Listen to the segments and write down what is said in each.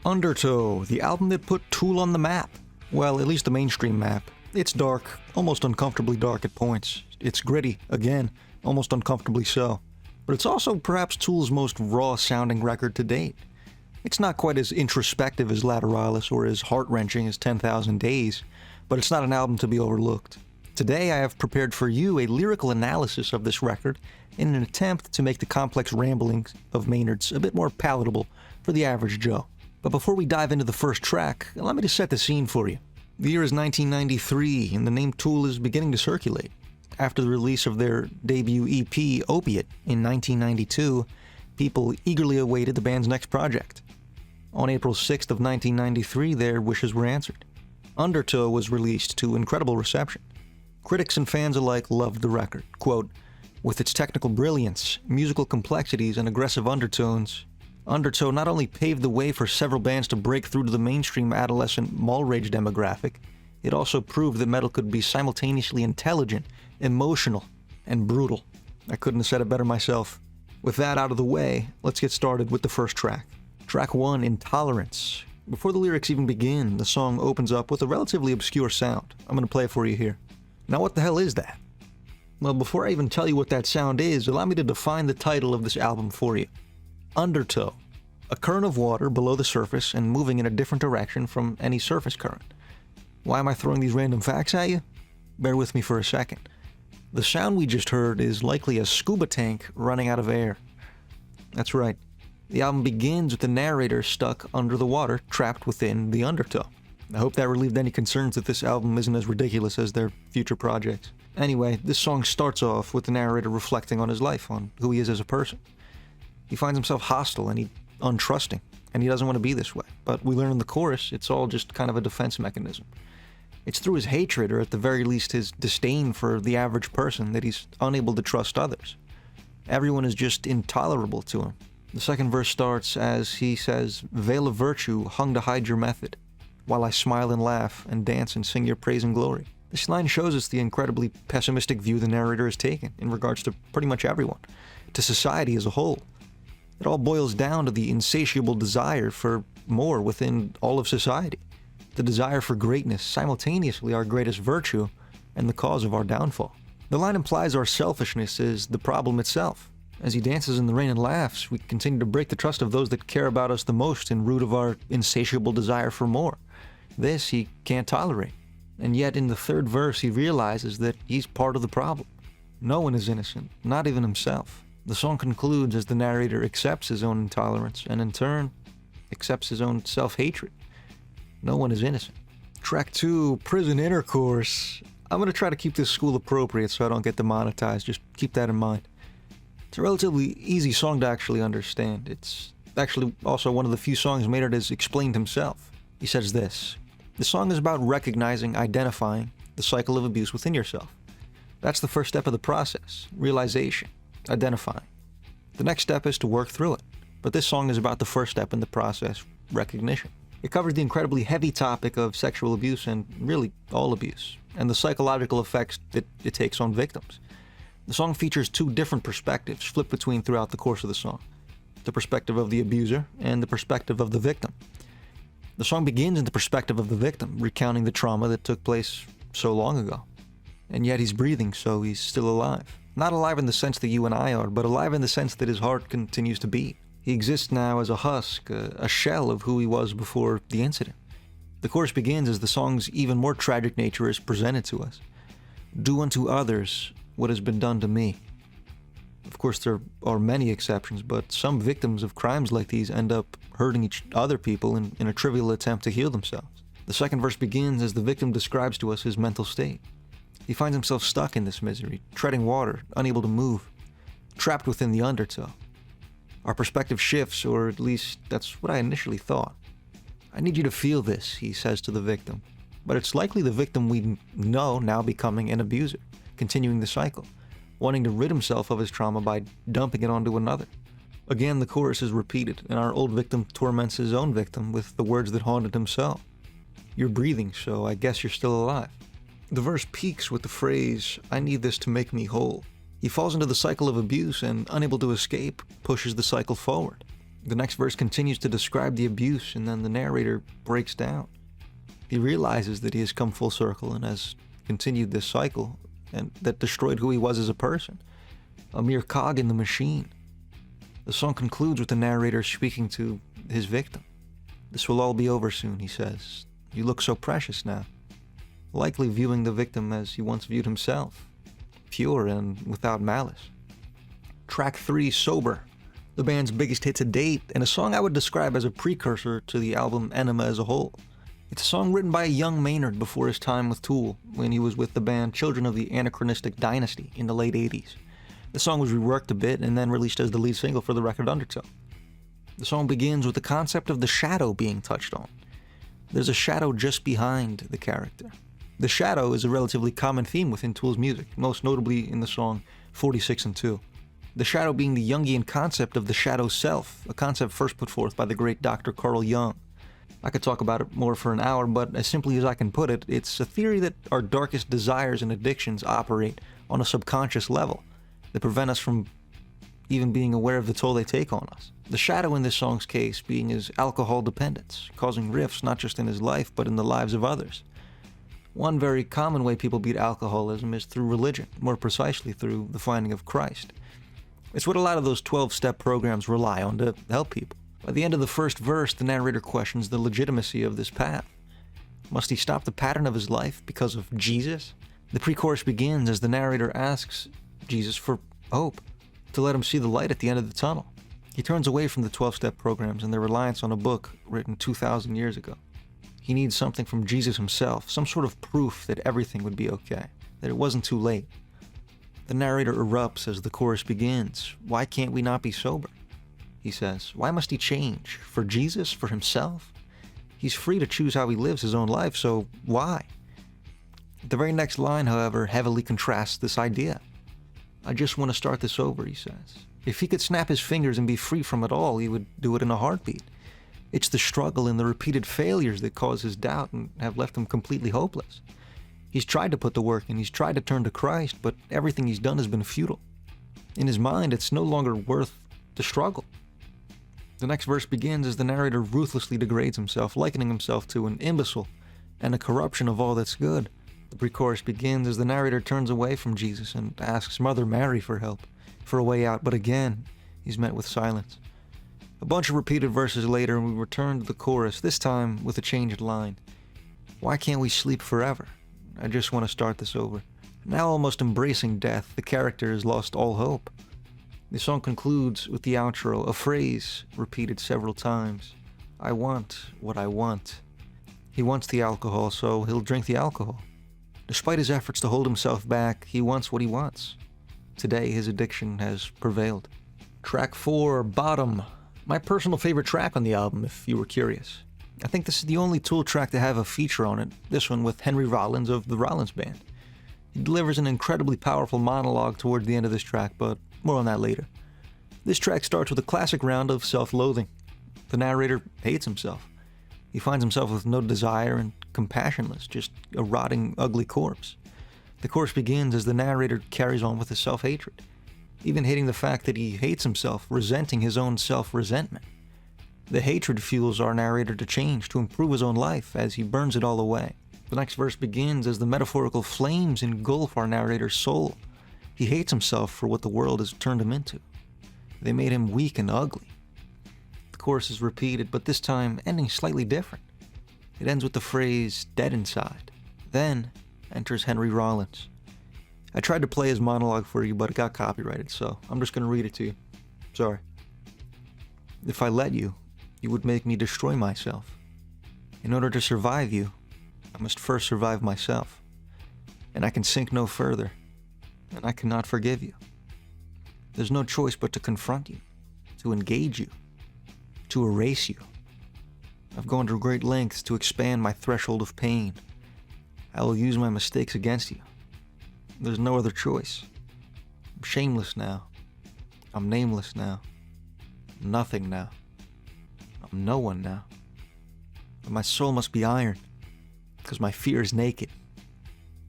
Undertow, the album that put Tool on the map. Well, at least the mainstream map. It's dark, almost uncomfortably dark at points. It's gritty, again, almost uncomfortably so. But it's also perhaps Tool's most raw-sounding record to date. It's not quite as introspective as Lateralis or as heart-wrenching as 10,000 Days, but it's not an album to be overlooked. Today I have prepared for you a lyrical analysis of this record in an attempt to make the complex ramblings of Maynard's a bit more palatable for the average Joe. But before we dive into the first track, allow me to set the scene for you. The year is 1993, and the name Tool is beginning to circulate. After the release of their debut EP, Opiate, in 1992, people eagerly awaited the band's next project. On April 6th of 1993, their wishes were answered. Undertow was released to incredible reception. Critics and fans alike loved the record. Quote, "With its technical brilliance, musical complexities, and aggressive undertones, Undertow not only paved the way for several bands to break through to the mainstream adolescent mall rage demographic, it also proved that metal could be simultaneously intelligent, emotional, and brutal." I couldn't have said it better myself. With that out of the way, let's get started with the first track. Track 1, Intolerance. Before the lyrics even begin, the song opens up with a relatively obscure sound. I'm going to play it for you here. Now what the hell is that? Well, before I even tell you what that sound is, allow me to define the title of this album for you. Undertow, a current of water below the surface and moving in a different direction from any surface current. Why am I throwing these random facts at you? Bear with me for a second. The sound we just heard is likely a scuba tank running out of air. That's right. The album begins with the narrator stuck under the water, trapped within the undertow. I hope that relieved any concerns that this album isn't as ridiculous as their future projects. Anyway, this song starts off with the narrator reflecting on his life, on who he is as a person. He finds himself hostile and untrusting, and he doesn't want to be this way. But we learn in the chorus, it's all just kind of a defense mechanism. It's through his hatred, or at the very least his disdain for the average person, that he's unable to trust others. Everyone is just intolerable to him. The second verse starts as he says, "Veil of virtue hung to hide your method, while I smile and laugh and dance and sing your praise and glory." This line shows us the incredibly pessimistic view the narrator has taken in regards to pretty much everyone, to society as a whole. It all boils down to the insatiable desire for more within all of society. The desire for greatness, simultaneously our greatest virtue and the cause of our downfall. The line implies our selfishness is the problem itself. As he dances in the rain and laughs, we continue to break the trust of those that care about us the most in root of our insatiable desire for more. This he can't tolerate. And yet in the third verse he realizes that he's part of the problem. No one is innocent, not even himself. The song concludes as the narrator accepts his own intolerance and in turn accepts his own self-hatred. No one is innocent. Track 2, Prison Intercourse. I'm going to try to keep this school appropriate so I don't get demonetized, just keep that in mind. It's a relatively easy song to actually understand. It's actually also one of the few songs Maynard has explained himself. He says this, "The song is about recognizing, identifying the cycle of abuse within yourself. That's the first step of the process, realization. Identifying. The next step is to work through it, but this song is about the first step in the process, recognition." It covers the incredibly heavy topic of sexual abuse and really all abuse, and the psychological effects that it takes on victims. The song features two different perspectives flipped between throughout the course of the song. The perspective of the abuser and the perspective of the victim. The song begins in the perspective of the victim, recounting the trauma that took place so long ago. And yet he's breathing, so he's still alive. Not alive in the sense that you and I are, but alive in the sense that his heart continues to beat. He exists now as a husk, a shell of who he was before the incident. The chorus begins as the song's even more tragic nature is presented to us. "Do unto others what has been done to me." Of course, there are many exceptions, but some victims of crimes like these end up hurting other people in a trivial attempt to heal themselves. The second verse begins as the victim describes to us his mental state. He finds himself stuck in this misery, treading water, unable to move, trapped within the undertow. Our perspective shifts, or at least that's what I initially thought. "I need you to feel this," he says to the victim. But it's likely the victim we know now becoming an abuser, continuing the cycle, wanting to rid himself of his trauma by dumping it onto another. Again, the chorus is repeated, and our old victim torments his own victim with the words that haunted himself. "You're breathing, so I guess you're still alive." The verse peaks with the phrase, "I need this to make me whole." He falls into the cycle of abuse and, unable to escape, pushes the cycle forward. The next verse continues to describe the abuse, and then the narrator breaks down. He realizes that he has come full circle and has continued this cycle, and that destroyed who he was as a person, a mere cog in the machine. The song concludes with the narrator speaking to his victim. "This will all be over soon," he says. "You look so precious now," likely viewing the victim as he once viewed himself, pure and without malice. Track 3, Sober, the band's biggest hit to date, and a song I would describe as a precursor to the album Enema as a whole. It's a song written by a young Maynard before his time with Tool, when he was with the band Children of the Anachronistic Dynasty in the late 80s. The song was reworked a bit and then released as the lead single for the record Undertow. The song begins with the concept of the shadow being touched on. There's a shadow just behind the character. The shadow is a relatively common theme within Tool's music, most notably in the song 46 and 2. The shadow being the Jungian concept of the shadow self, a concept first put forth by the great Dr. Carl Jung. I could talk about it more for an hour, but as simply as I can put it, it's a theory that our darkest desires and addictions operate on a subconscious level that prevent us from even being aware of the toll they take on us. The shadow in this song's case being his alcohol dependence, causing rifts not just in his life, but in the lives of others. One very common way people beat alcoholism is through religion, more precisely through the finding of Christ. It's what a lot of those 12-step programs rely on to help people. By the end of the first verse, the narrator questions the legitimacy of this path. Must he stop the pattern of his life because of Jesus? The pre-chorus begins as the narrator asks Jesus for hope, to let him see the light at the end of the tunnel. He turns away from the 12-step programs and their reliance on a book written 2,000 years ago. He needs something from Jesus himself, some sort of proof that everything would be okay, that it wasn't too late. The narrator erupts as the chorus begins. "Why can't we not be sober?" he says. "Why must he change? For Jesus? For himself? He's free to choose how he lives his own life, so why?" The very next line, however, heavily contrasts this idea. "I just want to start this over," he says. If he could snap his fingers and be free from it all, he would do it in a heartbeat. It's the struggle and the repeated failures that cause his doubt and have left him completely hopeless. He's tried to put the work in, he's tried to turn to Christ, but everything he's done has been futile. In his mind, it's no longer worth the struggle. The next verse begins as the narrator ruthlessly degrades himself, likening himself to an imbecile and a corruption of all that's good. The pre-chorus begins as the narrator turns away from Jesus and asks Mother Mary for help, for a way out, but again, he's met with silence. A bunch of repeated verses later, and we return to the chorus, this time with a changed line. "Why can't we sleep forever? I just want to start this over." Now almost embracing death, the character has lost all hope. The song concludes with the outro, a phrase repeated several times. "I want what I want." He wants the alcohol, so he'll drink the alcohol. Despite his efforts to hold himself back, he wants what he wants. Today, his addiction has prevailed. Track 4, Bottom. My personal favorite track on the album, if you were curious. I think this is the only Tool track to have a feature on it, this one with Henry Rollins of the Rollins Band. He delivers an incredibly powerful monologue toward the end of this track, but more on that later. This track starts with a classic round of self-loathing. The narrator hates himself. He finds himself with no desire and compassionless, just a rotting, ugly corpse. The chorus begins as the narrator carries on with his self-hatred, even hating the fact that he hates himself, resenting his own self-resentment. The hatred fuels our narrator to change, to improve his own life as he burns it all away. The next verse begins as the metaphorical flames engulf our narrator's soul. He hates himself for what the world has turned him into. They made him weak and ugly. The chorus is repeated, but this time ending slightly different. It ends with the phrase, "dead inside." Then enters Henry Rollins. I tried to play his monologue for you, but it got copyrighted, so I'm just going to read it to you. Sorry. "If I let you, you would make me destroy myself. In order to survive you, I must first survive myself. And I can sink no further, and I cannot forgive you. There's no choice but to confront you, to engage you, to erase you. I've gone to great lengths to expand my threshold of pain. I will use my mistakes against you. There's no other choice. I'm shameless now. I'm nameless now. I'm nothing now. I'm no one now. But my soul must be iron, because my fear is naked.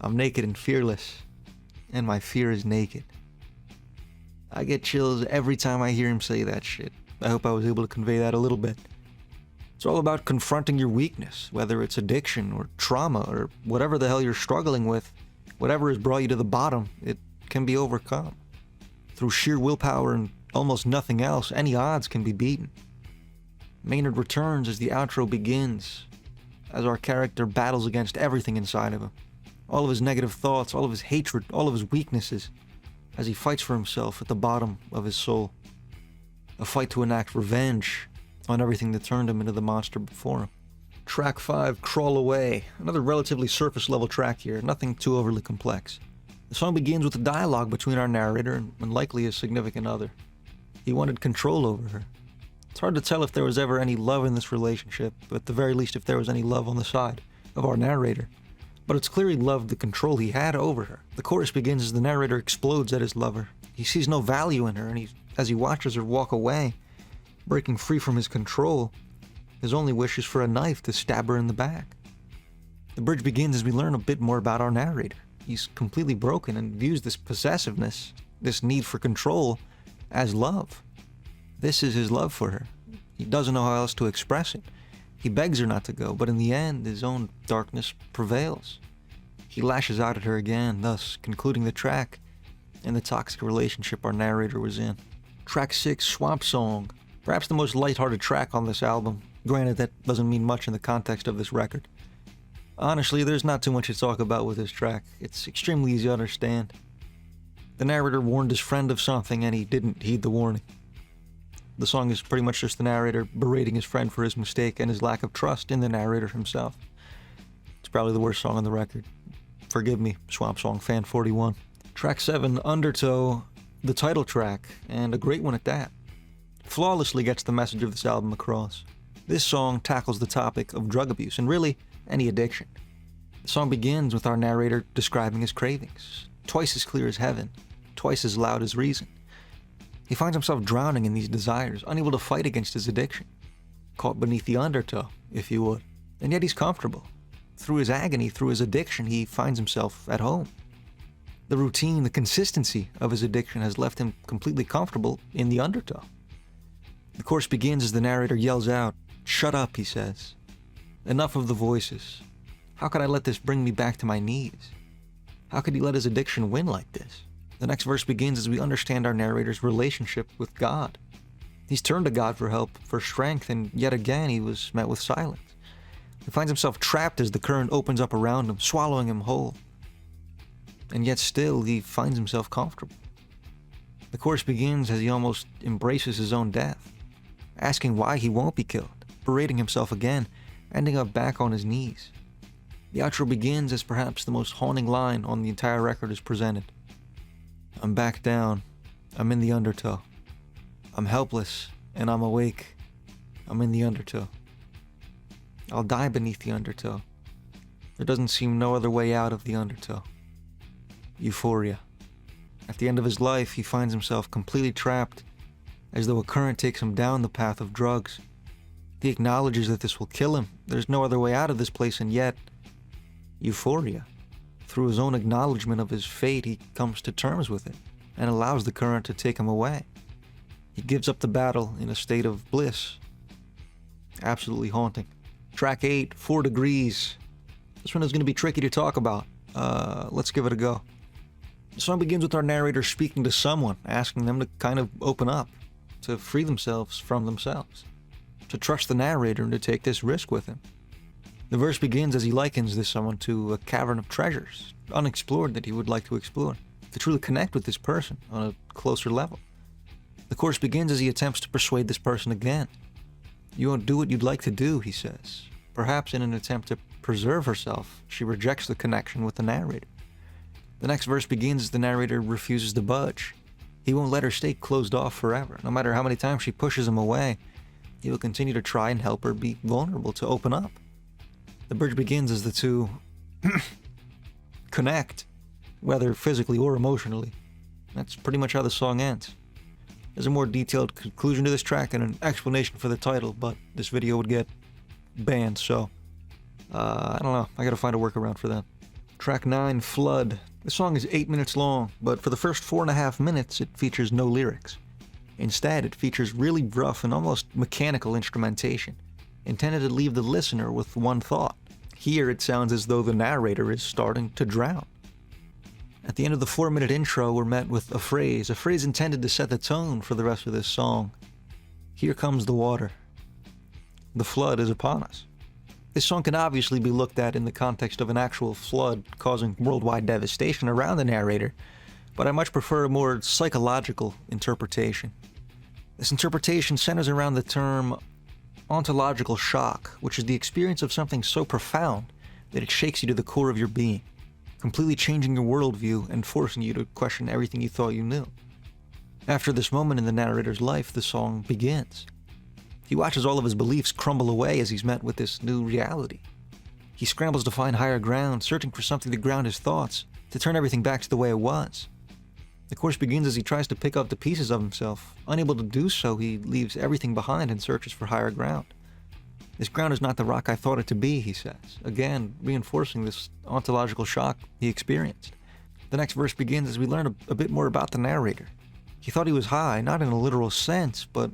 I'm naked and fearless, and my fear is naked." I get chills every time I hear him say that shit. I hope I was able to convey that a little bit. It's all about confronting your weakness, whether it's addiction or trauma or whatever the hell you're struggling with. Whatever has brought you to the bottom, it can be overcome. Through sheer willpower and almost nothing else, any odds can be beaten. Maynard returns as the outro begins, as our character battles against everything inside of him. All of his negative thoughts, all of his hatred, all of his weaknesses, as he fights for himself at the bottom of his soul. A fight to enact revenge on everything that turned him into the monster before him. Track 5, Crawl Away. Another relatively surface-level track here, nothing too overly complex. The song begins with a dialogue between our narrator and likely his significant other. He wanted control over her. It's hard to tell if there was ever any love in this relationship, but at the very least if there was any love on the side of our narrator. But it's clear he loved the control he had over her. The chorus begins as the narrator explodes at his lover. He sees no value in her, and as he watches her walk away, breaking free from his control, his only wish is for a knife to stab her in the back. The bridge begins as we learn a bit more about our narrator. He's completely broken and views this possessiveness, this need for control, as love. This is his love for her. He doesn't know how else to express it. He begs her not to go, but in the end, his own darkness prevails. He lashes out at her again, thus concluding the track and the toxic relationship our narrator was in. Track 6, Swamp Song. Perhaps the most lighthearted track on this album. Granted, that doesn't mean much in the context of this record. Honestly, there's not too much to talk about with this track. It's extremely easy to understand. The narrator warned his friend of something and he didn't heed the warning. The song is pretty much just the narrator berating his friend for his mistake and his lack of trust in the narrator himself. It's probably the worst song on the record. Forgive me, Swamp Song Fan 41. Track 7, Undertow, the title track, and a great one at that. Flawlessly gets the message of this album across. This song tackles the topic of drug abuse and really any addiction. The song begins with our narrator describing his cravings, twice as clear as heaven, twice as loud as reason. He finds himself drowning in these desires, unable to fight against his addiction, caught beneath the undertow, if you would. And yet he's comfortable. Through his agony, through his addiction, he finds himself at home. The routine, the consistency of his addiction has left him completely comfortable in the undertow. The chorus begins as the narrator yells out, "Shut up," he says. "Enough of the voices. How could I let this bring me back to my knees? How could he let his addiction win like this?" The next verse begins as we understand our narrator's relationship with God. He's turned to God for help, for strength, and yet again he was met with silence. He finds himself trapped as the current opens up around him, swallowing him whole. And yet still he finds himself comfortable. The chorus begins as he almost embraces his own death, asking why he won't be killed, berating himself again, ending up back on his knees. The outro begins as perhaps the most haunting line on the entire record is presented. "I'm back down. I'm in the undertow. I'm helpless, and I'm awake. I'm in the undertow. I'll die beneath the undertow. There doesn't seem no other way out of the undertow." Euphoria. At the end of his life, he finds himself completely trapped, as though a current takes him down the path of drugs. He acknowledges that this will kill him. There's no other way out of this place, and yet, euphoria. Through his own acknowledgement of his fate, he comes to terms with it and allows the current to take him away. He gives up the battle in a state of bliss. Absolutely haunting. Track 8, 4 Degrees. This one is going to be tricky to talk about. Let's give it a go. The song begins with our narrator speaking to someone, asking them to kind of open up, to free themselves from themselves, to trust the narrator and to take this risk with him. The verse begins as he likens this someone to a cavern of treasures, unexplored, that he would like to explore, to truly connect with this person on a closer level. The chorus begins as he attempts to persuade this person again. "You won't do what you'd like to do," he says. Perhaps in an attempt to preserve herself, she rejects the connection with the narrator. The next verse begins as the narrator refuses to budge. He won't let her stay closed off forever. No matter how many times she pushes him away, he will continue to try and help her be vulnerable, to open up. The bridge begins as the two connect, whether physically or emotionally. That's pretty much how the song ends. There's a more detailed conclusion to this track and an explanation for the title, but this video would get banned, so I don't know. I gotta find a workaround for that. Track 9, Flood. The song is 8 minutes long, but for the first 4.5 minutes, it features no lyrics. Instead, it features really rough and almost mechanical instrumentation, intended to leave the listener with one thought. Here, it sounds as though the narrator is starting to drown. At the end of the 4-minute intro, we're met with a phrase intended to set the tone for the rest of this song. Here comes the water. The flood is upon us. This song can obviously be looked at in the context of an actual flood causing worldwide devastation around the narrator, but I much prefer a more psychological interpretation. This interpretation centers around the term ontological shock, which is the experience of something so profound that it shakes you to the core of your being, completely changing your worldview and forcing you to question everything you thought you knew. After this moment in the narrator's life, the song begins. He watches all of his beliefs crumble away as he's met with this new reality. He scrambles to find higher ground, searching for something to ground his thoughts, to turn everything back to the way it was. The course begins as he tries to pick up the pieces of himself. Unable to do so, he leaves everything behind and searches for higher ground. This ground is not the rock I thought it to be, he says, again reinforcing this ontological shock he experienced. The next verse begins as we learn a bit more about the narrator. He thought he was high, not in a literal sense, but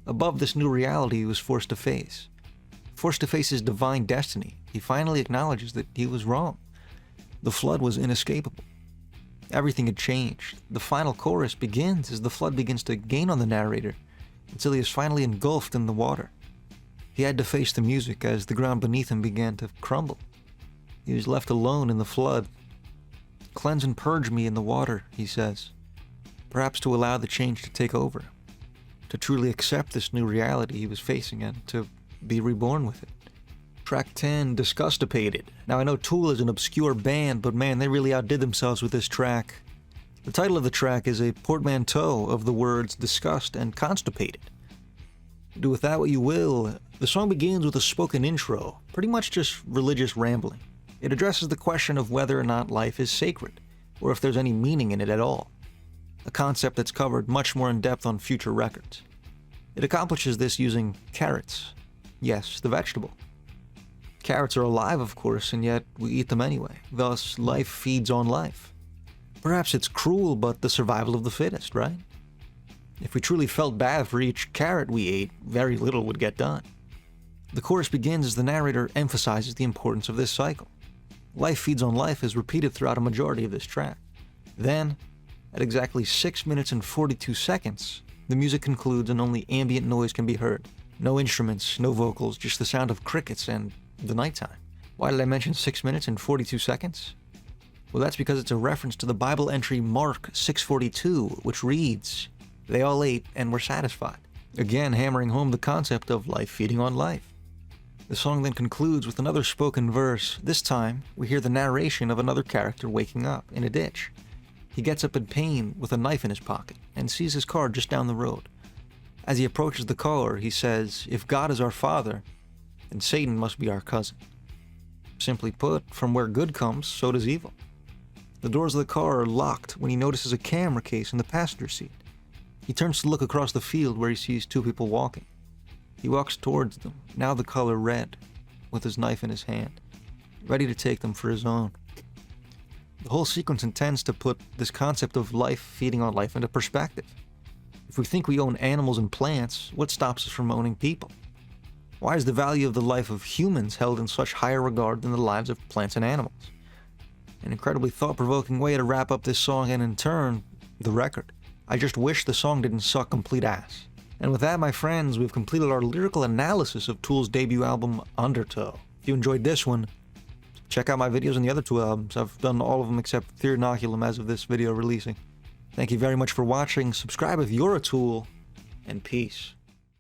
above this new reality he was forced to face. Forced to face his divine destiny, he finally acknowledges that he was wrong. The flood was inescapable. Everything had changed. The final chorus begins as the flood begins to gain on the narrator, until he is finally engulfed in the water. He had to face the music as the ground beneath him began to crumble. He was left alone in the flood. Cleanse and purge me in the water, he says, perhaps to allow the change to take over, to truly accept this new reality he was facing and to be reborn with it. Track 10, Disgustipated. Now I know Tool is an obscure band, but man, they really outdid themselves with this track. The title of the track is a portmanteau of the words disgust and constipated. Do with that what you will. The song begins with a spoken intro, pretty much just religious rambling. It addresses the question of whether or not life is sacred, or if there's any meaning in it at all. A concept that's covered much more in depth on future records. It accomplishes this using carrots. Yes, the vegetable. Carrots are alive, of course, and yet we eat them anyway. Thus, life feeds on life. Perhaps it's cruel, but the survival of the fittest, right? If we truly felt bad for each carrot we ate, very little would get done. The chorus begins as the narrator emphasizes the importance of this cycle. Life feeds on life is repeated throughout a majority of this track. Then, at exactly 6 minutes and 42 seconds, the music concludes and only ambient noise can be heard. No instruments, no vocals, just the sound of crickets and the nighttime. Why did I mention 6 minutes and 42 seconds? Well, that's because it's a reference to the Bible entry Mark 6:42, which reads, "They all ate and were satisfied." Again, hammering home the concept of life feeding on life. The song then concludes with another spoken verse. This time, we hear the narration of another character waking up in a ditch. He gets up in pain with a knife in his pocket and sees his car just down the road. As he approaches the car, he says, "If God is our father, then Satan must be our cousin." Simply put, from where good comes, so does evil. The doors of the car are locked when he notices a camera case in the passenger seat. He turns to look across the field where he sees two people walking. He walks towards them, now the color red, with his knife in his hand, ready to take them for his own. The whole sequence intends to put this concept of life feeding on life into perspective. If we think we own animals and plants, what stops us from owning people? Why is the value of the life of humans held in such higher regard than the lives of plants and animals? An incredibly thought-provoking way to wrap up this song and in turn, the record. I just wish the song didn't suck complete ass. And with that, my friends, we've completed our lyrical analysis of Tool's debut album, Undertow. If you enjoyed this one, check out my videos on the other two albums. I've done all of them except Fear Inoculum as of this video releasing. Thank you very much for watching. Subscribe if you're a Tool, and peace.